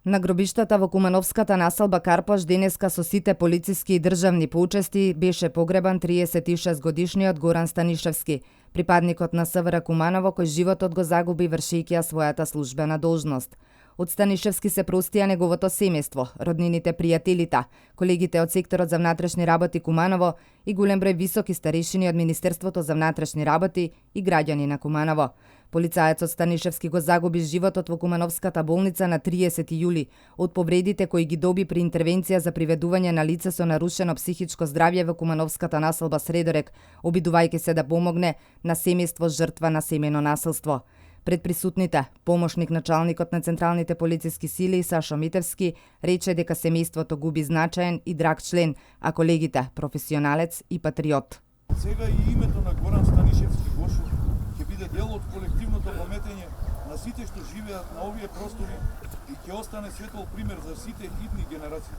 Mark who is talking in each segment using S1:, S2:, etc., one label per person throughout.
S1: На гробиштата во Кумановската населба Карпаш денеска со сите полициски и државни почести беше погребан 36-годишниот Горан Станишевски, припадникот на СВР Куманово кој животот го загуби вршејќи својата службена должност. Од Станишевски се простија неговото семејство, роднините, пријателите, колегите од секторот за внатрешни работи Куманово и голем број високи старешини од Министерството за внатрешни работи и граѓани на Куманово. Полицаецот Станишевски го загуби животот во Кумановската болница на 30 јули од повредите кои ги доби при интервенција за приведување на лице со нарушено психичко здравје во Кумановската населба Средорек, обидувајќи се да помогне на семејство жртва на семејно насилство. Пред присутните, помошник началникот на централните полициски сили Сашо Митевски рече дека семејството губи значаен и драг член, а колегите професионалец и патриот.
S2: Сега и името на Горан Станишевски Гошо ќе биде дел од колективното паметење на сите што живеат на овие простори и ќе остане светол пример за сите идни генерации.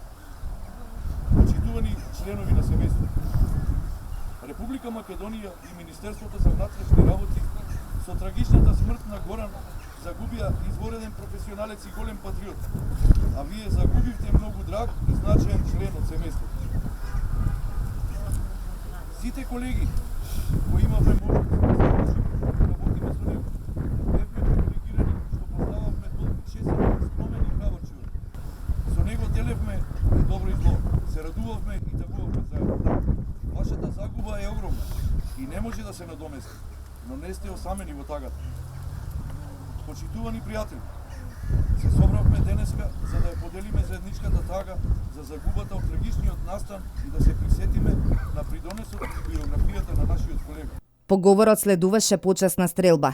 S2: Почитувани членови на семејството, Република Македонија и Министерството за внатрешни работи со трагичната смрт на Горан загубија извореден професионалец и голем патриот, а вие загубивте многу драг и значаен член од семејството. Сите колеги кои имавме можност да работиме со него, бевме привилегирани што познававме толку честен, скромен и храбар човек. Со него делевме и добро и зло, се радувавме и тагувавме заедно. Вашата загуба е огромна и не може да се надомести, но не сте осамени во тагата. Почитувани пријатели, се собравме денеска за да ја поделиме заедничката тага за загубата од трагичниот настан и да се присетиме на придонесот и биографијата на нашиот колега.
S1: Поговорот следуваше почесна стрелба.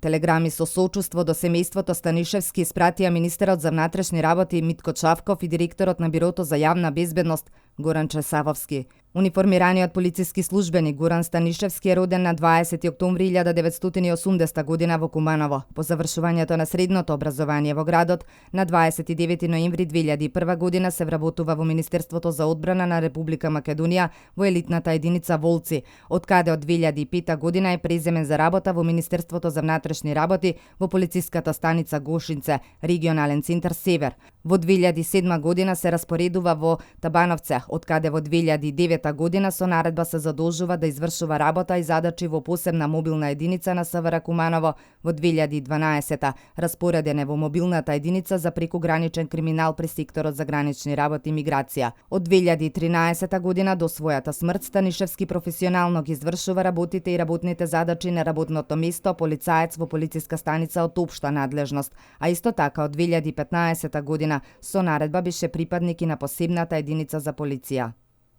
S1: Телеграми со сочувство до семејството Станишевски испратија министерот за внатрешни работи Митко Чавков и директорот на Бирото за јавна безбедност Горан Чесавовски. Униформираниот полициски службеник Горан Станишевски е роден на 20 октомври 1980 година во Куманово. По завршувањето на средното образование во градот, на 29 ноември 2001 година се вработува во Министерството за одбрана на Република Македонија во елитната единица Волци, од каде од 2005 година е преземен за работа во Министерството за внатрешни работи во полициската станица Гошинце, регионален центар Север. Во 2007 година се распоредува во Табановце, од каде во 2009 година со наредба се задолжува да извршува работа и задачи во посебна мобилна единица на СВР Куманово. Во 2012 распореден е во мобилната единица за прекограничен криминал при секторот за гранични работи и миграција. Од 2013 година до својата смрт Станишевски професионално ги извршува работите и работните задачи на работното место полицаец во полициска станица од општа надлежност, а исто така од 2015 година со наредба беше припадник и на посебната единица за полиција.